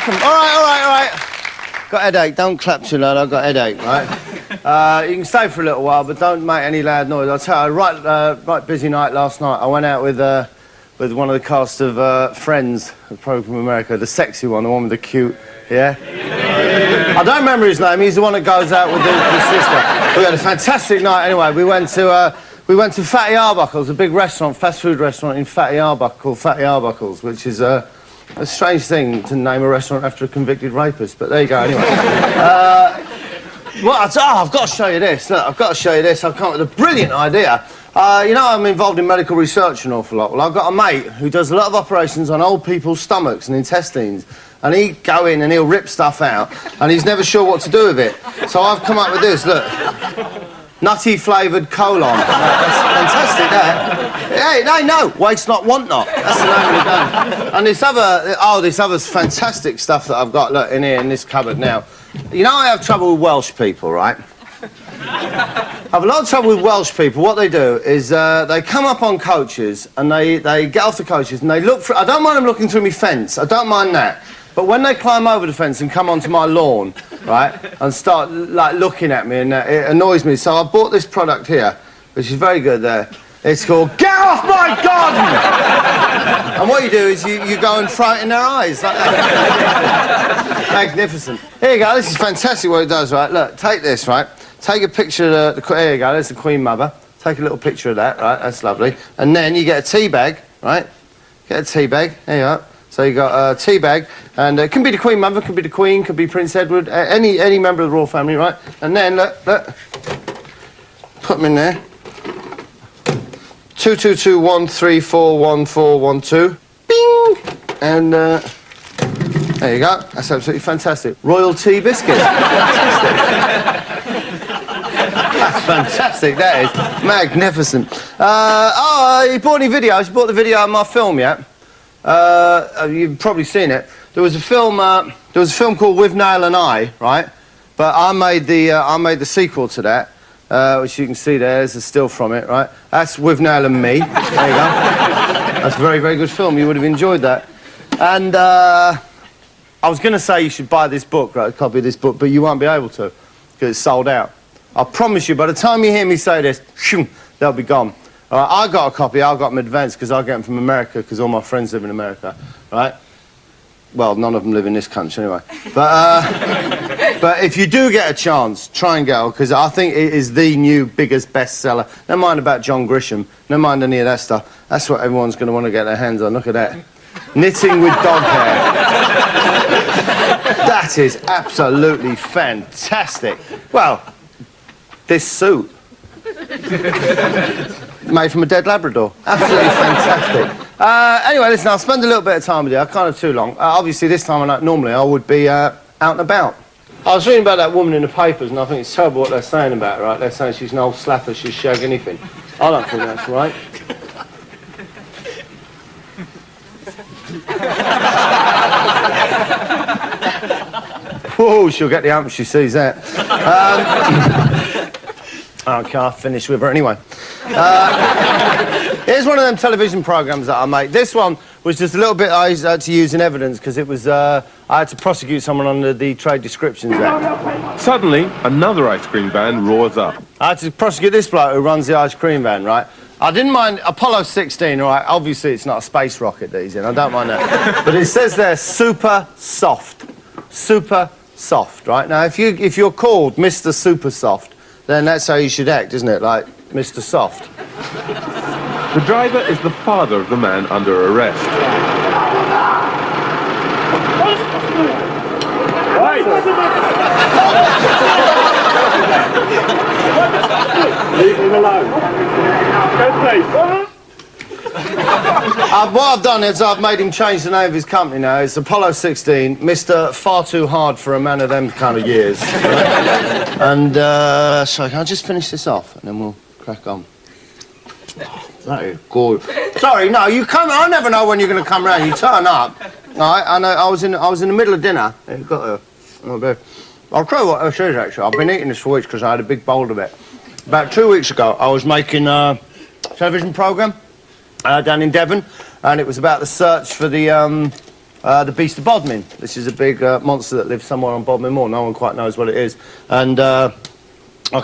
welcome. All right. Got a headache. Don't clap too loud. I've got a headache, right? You can stay for a little while, but don't make any loud noise. I'll tell you, right busy night last night. I went out with one of the cast of Friends, the program from America, the sexy one, the one with the cute, yeah? I don't remember his name. He's the one that goes out with the sister. We had a fantastic night. Anyway, we went to Fatty Arbuckle's, a big restaurant, fast food restaurant in Fatty Arbuckle called Fatty Arbuckle's, which is a strange thing to name a restaurant after a convicted rapist, but there you go, anyway. I've got to show you this. Look, I've got to show you this. I've come up with a brilliant idea. You know, I'm involved in medical research an awful lot. Well, I've got a mate who does a lot of operations on old people's stomachs and intestines, and he'd go in and he'll rip stuff out, and he's never sure what to do with it. So I've come up with this, look. Nutty flavoured colon. That's fantastic, that. Hey, no, waste not, want not. That's the name of the game. And this other fantastic stuff that I've got, look, in here, in this cupboard now. You know I have trouble with Welsh people, right? I have a lot of trouble with Welsh people. What they do is they come up on coaches and they get off the coaches and they look for... I don't mind them looking through my fence. I don't mind that. But when they climb over the fence and come onto my lawn, right, and start, like, looking at me, and it annoys me. So I bought this product here, which is very good there. It's called Get Off My Garden! And what you do is you go and throw it in their eyes, like that. Magnificent. Here you go, this is fantastic what it does, right? Look, take this, right? Take a picture of the here you go, there's the Queen Mother. Take a little picture of that, right? That's lovely. And then you get a tea bag, right? Get a tea bag, there you go. So you got a tea bag, and it can be the Queen Mother, could be the Queen, could be Prince Edward, any member of the royal family, right? And then, look, put them in there. 22213414112. Bing! And there you go. That's absolutely fantastic. Royal tea biscuits. That's fantastic, that is. Magnificent. You bought any videos? You bought the video of my film yet? You've probably seen it. There was a film called With Nail and I, right? But I made the sequel to that, which you can see there. There's a still from it, right? That's With Nail and Me. There you go. That's a very, very good film. You would have enjoyed that. And I was going to say you should buy this book, right? A copy of this book, but you won't be able to because it's sold out. I promise you, by the time you hear me say this, they'll be gone. I got a copy, I got them advanced because I get them from America because all my friends live in America, right? Well, none of them live in this country anyway. But if you do get a chance, try and get it because I think it is the new biggest bestseller. Never mind about John Grisham, never mind any of that stuff. That's what everyone's going to want to get their hands on. Look at that. Knitting with dog hair. That is absolutely fantastic. Well, this suit. Made from a dead Labrador. Absolutely fantastic. Anyway, listen, I'll spend a little bit of time with you. Kind of too long. Obviously, this time normally I would be out and about. I was reading about that woman in the papers, and I think it's terrible what they're saying about her, right? They're saying she's an old slapper, she'll shag anything. I don't think that's right. Whoa, she'll get the hump if she sees that. Okay, I'll finish with her anyway. Here's one of them television programmes that I make. This one was just a little bit I had to use in evidence because it was, I had to prosecute someone under the Trade Descriptions Act. Suddenly, another ice cream van roars up. I had to prosecute this bloke who runs the ice cream van, right? I didn't mind Apollo 16, all right? Obviously, it's not a space rocket that he's in. I don't mind that. But it says there, super soft. Super soft, right? Now, if you're called Mr. Super Soft, then that's how you should act, isn't it? Like Mr. Soft. The driver is the father of the man under arrest. Leave him alone. Go, please. What I've done is I've made him change the name of his company now. It's Apollo 16, Mr. Far Too Hard for a Man of them kind of years. And, sorry, can I just finish this off and then we'll crack on? That is good. Sorry, no, you come. I never know when you're going to come round. You turn up. All right, I know. I was in the middle of dinner. I'll tell you what this is, actually. I've been eating this for weeks because I had a big bowl of it. About 2 weeks ago, I was making a television programme down in Devon, and it was about the search for the the beast of Bodmin. This is a big monster that lives somewhere on Bodmin Moor. No one quite knows what it is. And I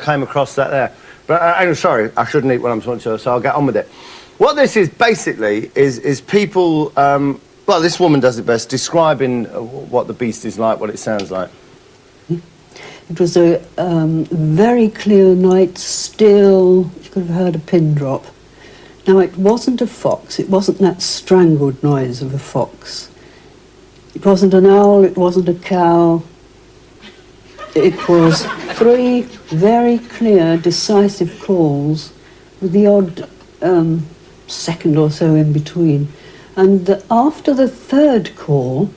came across that there. But I'm sorry, I shouldn't eat what I'm talking to, so I'll get on with it. What this is basically is people, well, this woman does it best, describing what the beast is like, what it sounds like. It was a very clear night, still. You could have heard a pin drop. Now, it wasn't a fox. It wasn't that strangled noise of a fox. It wasn't an owl. It wasn't a cow. It was 3 very clear, decisive calls with the odd second or so in between. And after the 3rd call,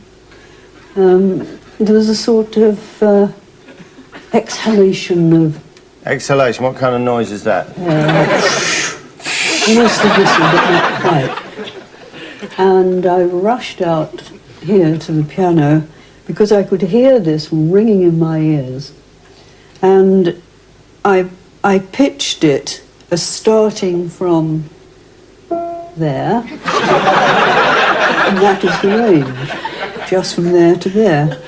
there was a sort of exhalation of... Exhalation? What kind of noise is that? Almost a whistle, but not quite. And I rushed out here to the piano because I could hear this ringing in my ears. And I pitched it as starting from there. And that is the range, just from there to there.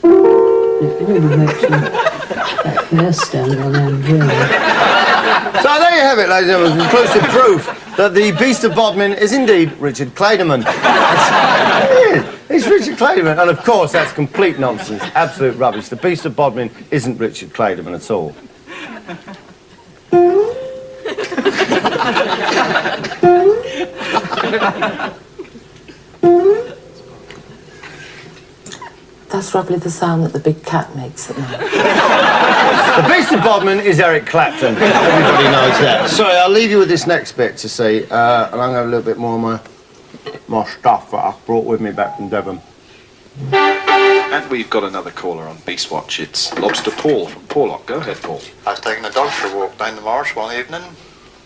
It really makes you... that hair stand on end, really. So there you have it, ladies and gentlemen, conclusive proof that the Beast of Bodmin is indeed Richard Clayderman. It's Richard Clayderman, and of course that's complete nonsense, absolute rubbish. The Beast of Bodmin isn't Richard Clayderman at all. That's probably the sound that the big cat makes at night. The Beast of Bodmin is Eric Clapton. Everybody knows that. Sorry, I'll leave you with this next bit to see, and I'm going to have a little bit more of my stuff that I brought with me back from Devon. And we've got another caller on Beast Watch. It's Lobster Paul from Porlock. Go ahead, Paul. I was taking the dog for a walk down the marsh one evening,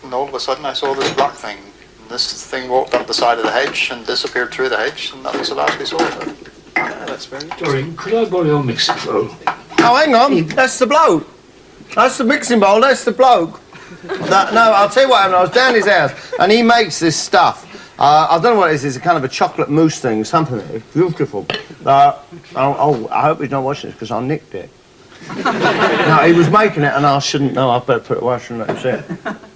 and all of a sudden I saw this black thing. And this thing walked up the side of the hedge and disappeared through the hedge, and that was the last we saw of it. That's very interesting. Sorry, could I borrow your mixing bowl? Oh, hang on. That's the bloke. That's the mixing bowl. That's the bloke. No, I'll tell you what happened. I was down his house, and he makes this stuff. I don't know what it is. It's a kind of a chocolate mousse thing, something. It's beautiful. I hope he's not watching this, because I nicked it. No, he was making it, and I shouldn't know. I better put it away. I shouldn't let him see it.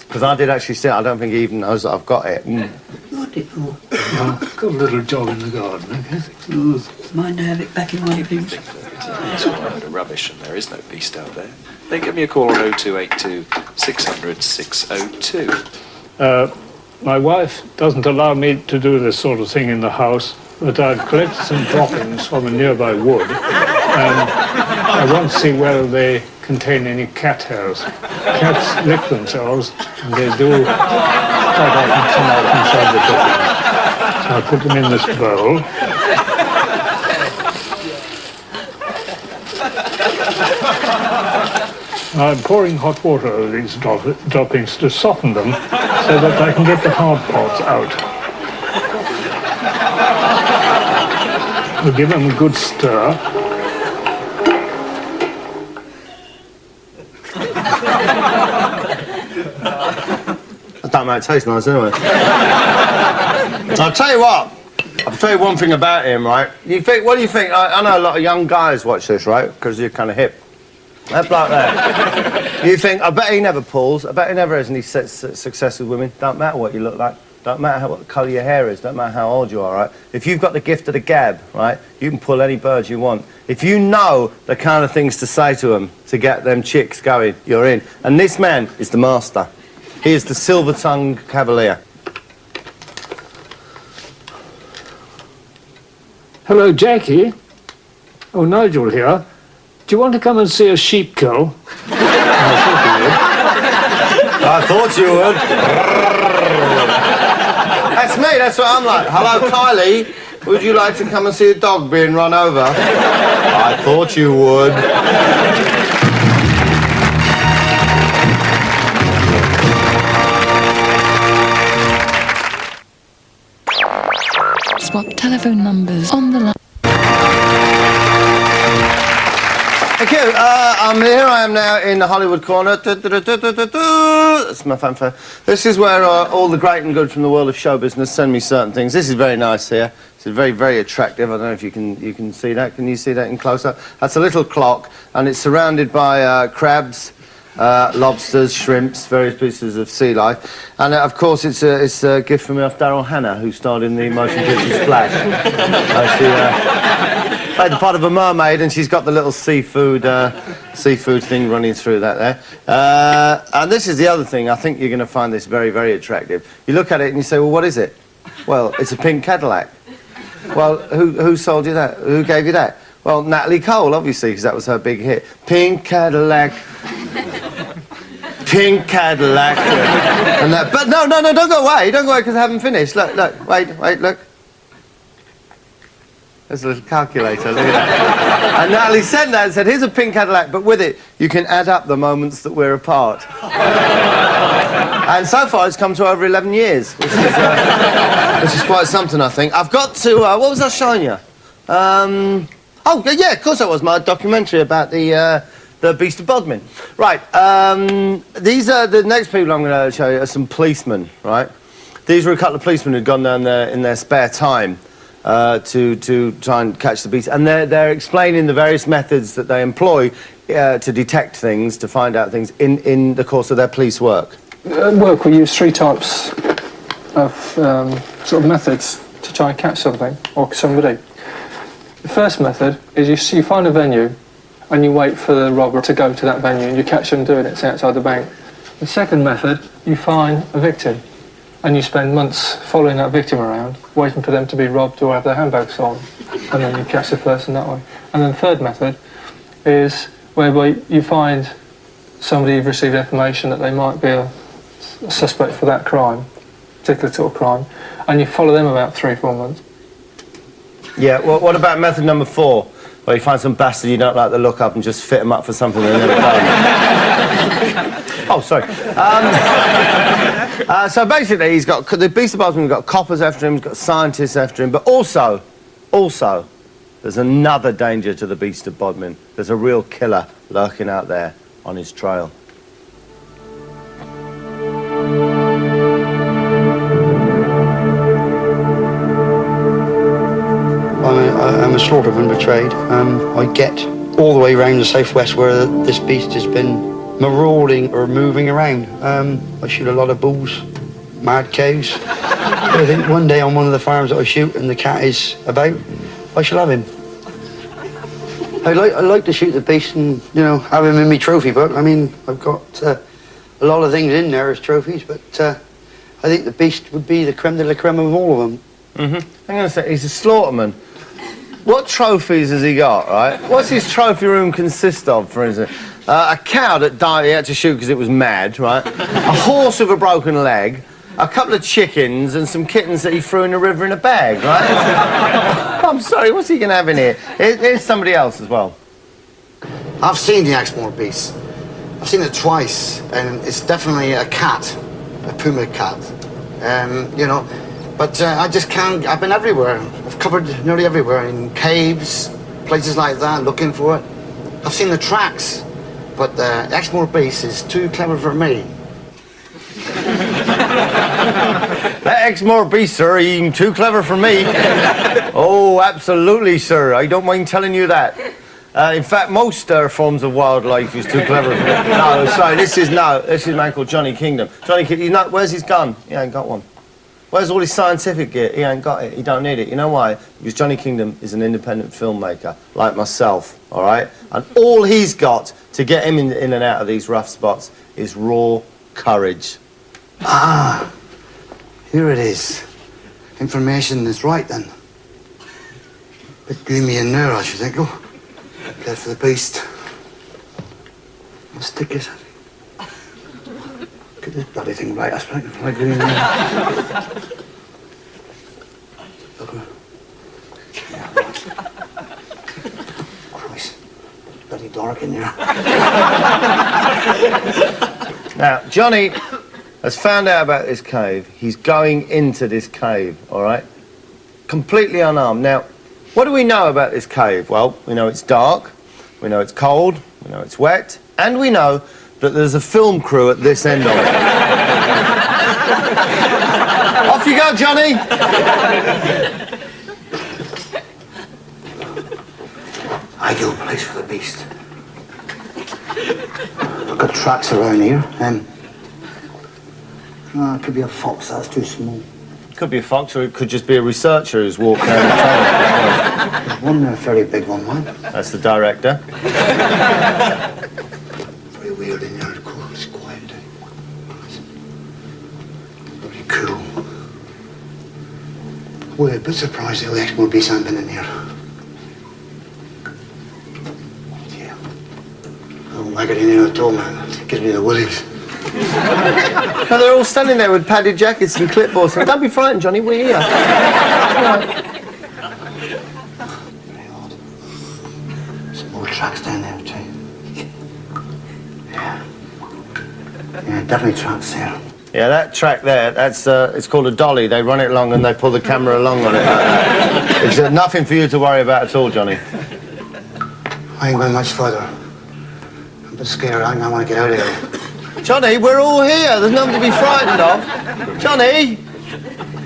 Because I did actually see it. I don't think he even knows that I've got it. What it for? Got a little job in the garden, I guess. Mind to have it back in one piece. It's all a load of rubbish, and there is no beast out there. Then give me a call on 0282 600 602. My wife doesn't allow me to do this sort of thing in the house, but I've collected some droppings from a nearby wood, and I want to see whether they contain any cat hairs. Cats lick themselves, and they do quite often come out inside the droppings. So I put them in this bowl. I'm pouring hot water over these droppings to soften them so that I can get the hard parts out. We'll give them a good stir. I don't know, it tastes nice anyway. I'll tell you what. I'll tell you one thing about him, right? What do you think? I know a lot of young guys watch this, right? Because you're kind of hip. That bloke there. You think, I bet he never pulls. I bet he never has any success with women. Don't matter what you look like. Don't matter what the colour of your hair is. Don't matter how old you are, right? If you've got the gift of the gab, right, you can pull any bird you want. If you know the kind of things to say to them to get them chicks going, you're in. And this man is the master. He is the silver-tongued cavalier. Hello, Jackie. Oh, Nigel here. Do you want to come and see a sheep cull? I thought you would. That's me, that's what I'm like. Hello, Kylie. Would you like to come and see a dog being run over? I thought you would. Swap telephone numbers on the line. Thank you. Here I am now in the Hollywood corner. That's my fanfare. This is where all the great and good from the world of show business send me certain things. This is very nice here. It's very, very attractive. I don't know if you can see that. Can you see that in close-up? That's a little clock, and it's surrounded by crabs, lobsters, shrimps, various pieces of sea life. And, of course, it's a gift from me off Daryl Hannah, who starred in the motion picture Splash. She played the part of a mermaid, and she's got the little seafood thing running through that there. And this is the other thing. I think you're going to find this very, very attractive. You look at it and you say, well, what is it? Well, it's a pink Cadillac. Well, who sold you that? Who gave you that? Well, Natalie Cole, obviously, because that was her big hit. Pink Cadillac. Pink Cadillac. And that, but no, don't go away. Don't go away because I haven't finished. Look, wait, look. There's a little calculator, look at that. And Natalie sent that and said, here's a pink Cadillac, but with it, you can add up the moments that we're apart. And so far, it's come to over 11 years, which is quite something, I think. I've got to, what was I showing you? Oh, yeah, of course that was my documentary about the Beast of Bodmin. Right, these are, the next people I'm going to show you are some policemen, right? These were a couple of policemen who'd gone down there in their spare time to try and catch the beast. And they're explaining the various methods that they employ to detect things, to find out things in the course of their police work. At work, we use three types of sort of methods to try and catch something or somebody. The first method is you find a venue and you wait for the robber to go to that venue and you catch them doing it outside the bank. The second method, you find a victim and you spend months following that victim around, waiting for them to be robbed or have their handbags stolen, and then you catch the person that way. And then the third method is whereby you find somebody you've received information that they might be a suspect for that crime, particular sort of crime, and you follow them about 3 or 4 months. Yeah, well, what about method number 4, where you find some bastard you don't like the look up and just fit him up for something they've never done? Oh, sorry. So basically, he's got the Beast of Bodmin. He's got coppers after him. He's got scientists after him. But also, there's another danger to the Beast of Bodmin. There's a real killer lurking out there on his trail. I'm a slaughterman by trade. I get all the way around the southwest where this beast has been marauding or moving around. I shoot a lot of bulls, mad cows. I think one day on one of the farms that I shoot and the cat is about, I shall have him. I like to shoot the beast and, you know, have him in my trophy book. I mean, I've got a lot of things in there as trophies, but I think the beast would be the creme de la creme of all of them. I'm going to say, he's a slaughterman. What trophies has he got, right? What's his trophy room consist of, for instance? A cow that died, he had to shoot because it was mad, right? A horse with a broken leg, a couple of chickens and some kittens that he threw in the river in a bag, right? I'm sorry, what's he going to have in here? Here's somebody else as well. I've seen the Exmoor beast. I've seen it twice, and it's definitely a cat, a puma cat. You know, but I just can't, I've been everywhere. I've covered nearly everywhere, in caves, places like that, looking for it. I've seen the tracks, but the Exmoor beast is too clever for me. That Exmoor beast, sir, he's too clever for me. Oh, absolutely, sir. I don't mind telling you that. In fact, most forms of wildlife is too clever for me. No, sorry, this is a man called Johnny Kingdom. Johnny Kingdom, where's his gun? He ain't got one. Where's all his scientific gear? He ain't got it. He don't need it. You know why? Because Johnny Kingdom is an independent filmmaker, like myself, all right? And all he's got to get him in and out of these rough spots is raw courage. Ah, here it is. Information is right, then. Bit gloomy in there, I should think. Oh, get for the beast. I'll stick it. Get this bloody thing right. I suppose I get in there. Yeah, right. Christ, it's bloody dark in there. Now, Johnny has found out about this cave. He's going into this cave, all right? Completely unarmed. Now, what do we know about this cave? Well, we know it's dark, we know it's cold, We know it's wet, and we know that there's a film crew at this end of it. Off you go, Johnny! Ideal place for the beast. I've got tracks around here, and it could be a fox, that's too small. Could be a fox, or it could just be a researcher who's walked down the tunnel. There's one very big one, man. That's the director. Very weird in there, cool, it's quiet. Very cool. We're a bit surprised that the Exmoor beast hasn't been in here. Yeah. I don't like it in here at all, man. It gives me the willies. No, they're all standing there with padded jackets and clipboards saying, don't be frightened, Johnny, we're here. Very odd. Some more tracks down there, too. Yeah. Yeah, definitely tracks there. Yeah, that track there, that's it's called a dolly. They run it along and they pull the camera along on it like that. It's nothing for you to worry about at all, Johnny. I ain't going much further. I'm a bit scared. I think I want to get out of here. Johnny, we're all here. There's nothing to be frightened of. Johnny!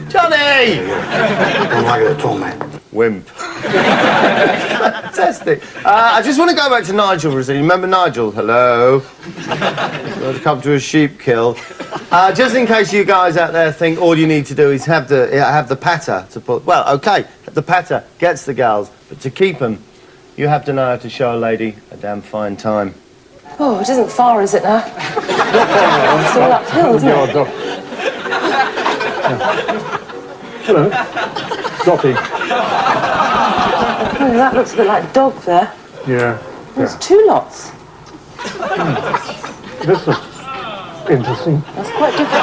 Johnny! Don't like it at all, mate. Wimp. Fantastic. I just want to go back to Nigel for a second. Remember Nigel? Hello. Want to come to a sheep kill. Just in case you guys out there think all you need to do is have the patter to put. Well, okay, the patter gets the gals, but to keep them, you have to know how to show a lady a damn fine time. Oh, it isn't far, is it now? It's all uphill, isn't it? Hello. Dotty. Oh, that looks a bit like dog there. Yeah. There's two lots. This looks interesting. That's quite different.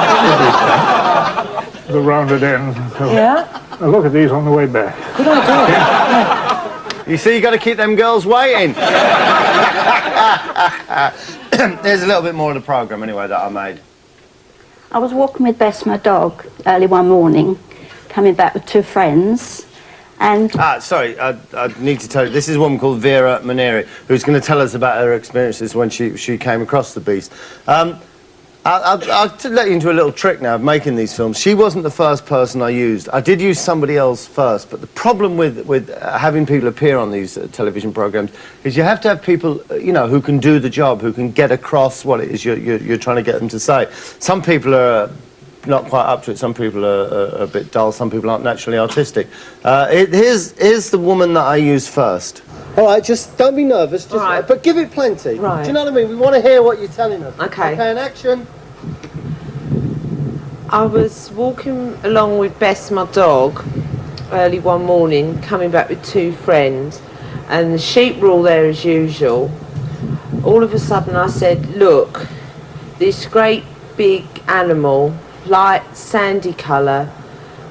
The rounded end. Yeah. Now look at these on the way back. Good idea. Yeah. You see, you got to keep them girls waiting. There's a little bit more of the programme, anyway, that I made. I was walking with Bess, my dog, early one morning, coming back with two friends, and... Sorry, I need to tell you, this is a woman called Vera Maneri, who's going to tell us about her experiences when she came across the beast. I'll let you into a little trick now of making these films. She wasn't the first person I used. I did use somebody else first, but the problem with having people appear on these television programmes is you have to have people, you know, who can do the job, who can get across what it is you're trying to get them to say. Some people are not quite up to it, some people are a bit dull, some people aren't naturally artistic. Here's the woman that I used first. All right, just don't be nervous, just, right. But give it plenty. Right. Do you know what I mean? We want to hear what you're telling us. Okay. Okay, in action. I was walking along with Bess, my dog, early one morning, coming back with two friends, and the sheep were all there as usual. All of a sudden I said, look, this great big animal, light sandy colour,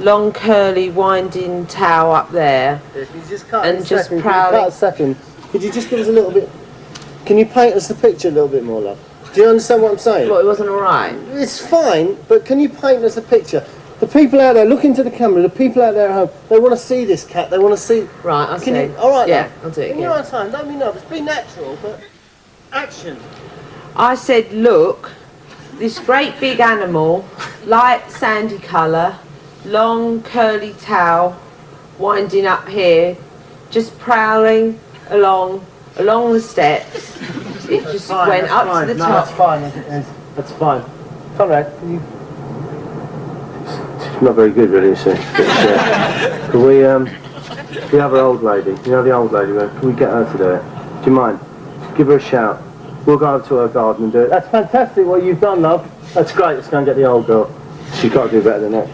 long curly winding tail up there, and just prowling. Cut a second. Could you just give us a little bit? Can you paint us the picture a little bit more, love? Do you understand what I'm saying? What, it wasn't all right? It's fine, but can you paint us a picture? The people out there, look into the camera, the people out there at home, they want to see this cat, they want to see... Right, I'll see. You, all right, yeah, love. I'll do it In again. your own time, don't be nervous, be natural, but... Action. I said, look, this great big animal, light sandy colour, long curly tail, winding up here, just prowling along the steps. It just went up to the top. That's fine. That's fine. Conrad, it's not very good, really, is it? Can we have an old lady? You know the old lady? Can we get her to do it? Do you mind? Give her a shout. We'll go over to her garden and do it. That's fantastic what you've done, love. That's great. Let's go and get the old girl. She's got to do better than that.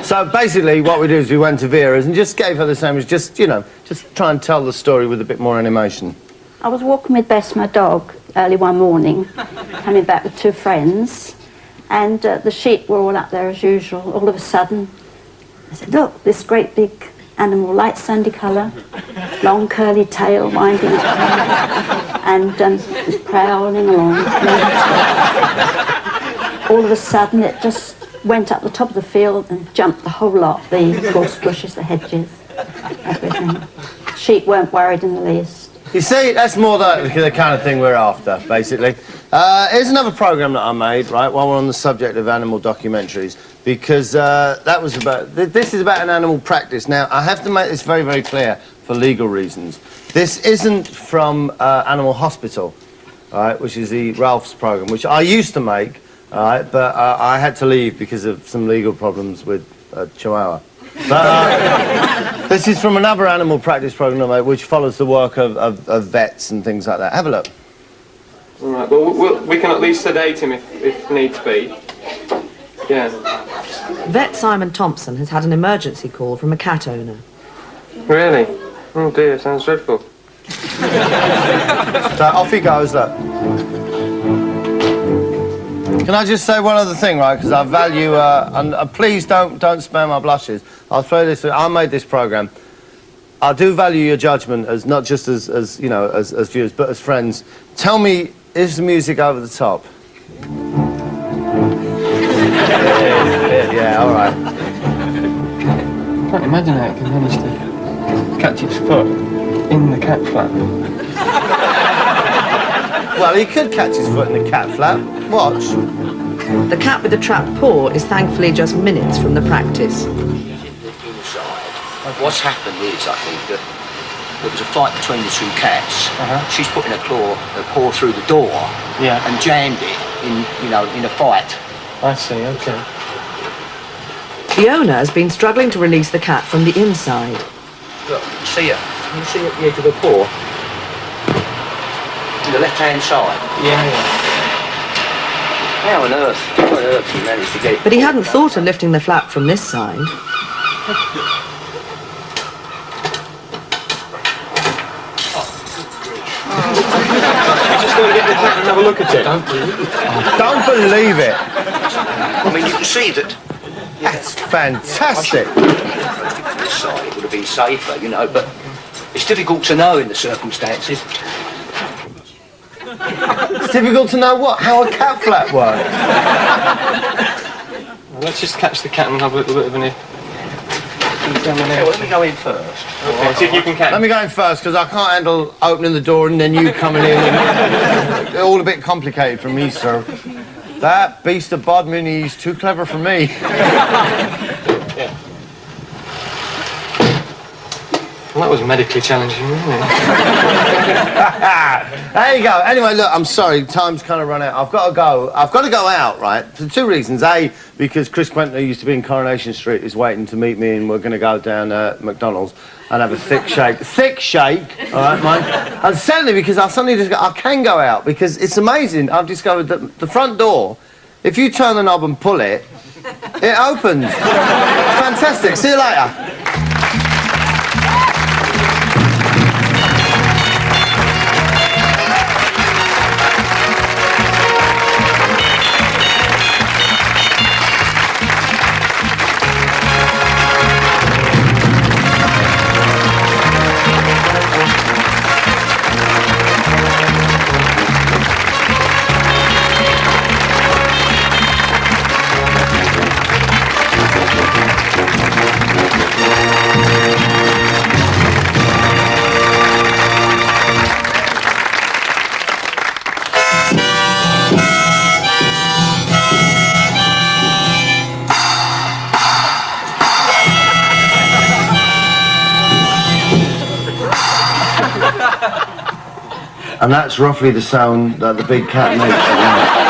So basically what we do is we went to Vera's and just gave her the same as just, you know, just try and tell the story with a bit more animation. I was walking with Bess, my dog, early one morning, coming back with two friends, and the sheep were all up there as usual. All of a sudden, I said, look, this great big animal, light sandy colour, long curly tail, winding and was prowling along. All of a sudden, it just went up the top of the field and jumped the whole lot, the gorse bushes, the hedges, everything. Sheep weren't worried in the least. You see, that's more the kind of thing we're after, basically. Here's another programme that I made, right, while we're on the subject of animal documentaries, because that was about... This is about an animal practice. Now, I have to make this very, very clear for legal reasons. This isn't from Animal Hospital, all right, which is the Ralph's programme, which I used to make, all right, but I had to leave because of some legal problems with Chihuahua. But this is from another animal practice programme, which follows the work of vets and things like that. Have a look. All right, well, we can at least sedate him if needs be. Yeah. Vet Simon Thompson has had an emergency call from a cat owner. Really? Oh dear, sounds dreadful. So off he goes, look. Can I just say one other thing, right? Because I value, and please don't spare my blushes. I'll throw this. I made this programme. I do value your judgment as not just as you know as viewers, but as friends. Tell me, is the music over the top? Yeah, all right. I can't imagine how it can manage to catch its foot in the cat flap. Well, he could catch his foot in the cat flap. Watch. The cat with the trapped paw is thankfully just minutes from the practice. What's happened is, I think, that there was a fight between the two cats. She's putting her paw through the door and jammed it in a fight. I see, okay. The owner has been struggling to release the cat from the inside. Look, see it? Can you see at the edge of the paw? On the left-hand side. Yeah. How on earth he managed to get it? But he hadn't thought of lifting the flap from this side. Just going to get the cat and have a look at it. Don't believe it. I mean, you can see that. That's fantastic. This side it would have been safer, you know, but it's difficult to know in the circumstances. It's difficult to know what? How a cat flap works. Well, let's just catch the cat and have a little bit of an Well, let me go in first. Okay, see if you can catch. Let me go in first, because I can't handle opening the door and then you coming in. And all a bit complicated for me, sir. That beast of Bodmin, he's too clever for me. Yeah. Well, that was medically challenging, wasn't it? There you go. Anyway, look, I'm sorry, time's kind of run out. I've got to go. I've got to go out, right? For two reasons. A, because Chris Quentin, who used to be in Coronation Street, is waiting to meet me, and we're going to go down McDonald's and have a thick shake. Thick shake, all right, mate? And secondly, because I suddenly just I can go out, because it's amazing. I've discovered that the front door, if you turn the knob and pull it, it opens. Fantastic. See you later. And that's roughly the sound that the big cat makes.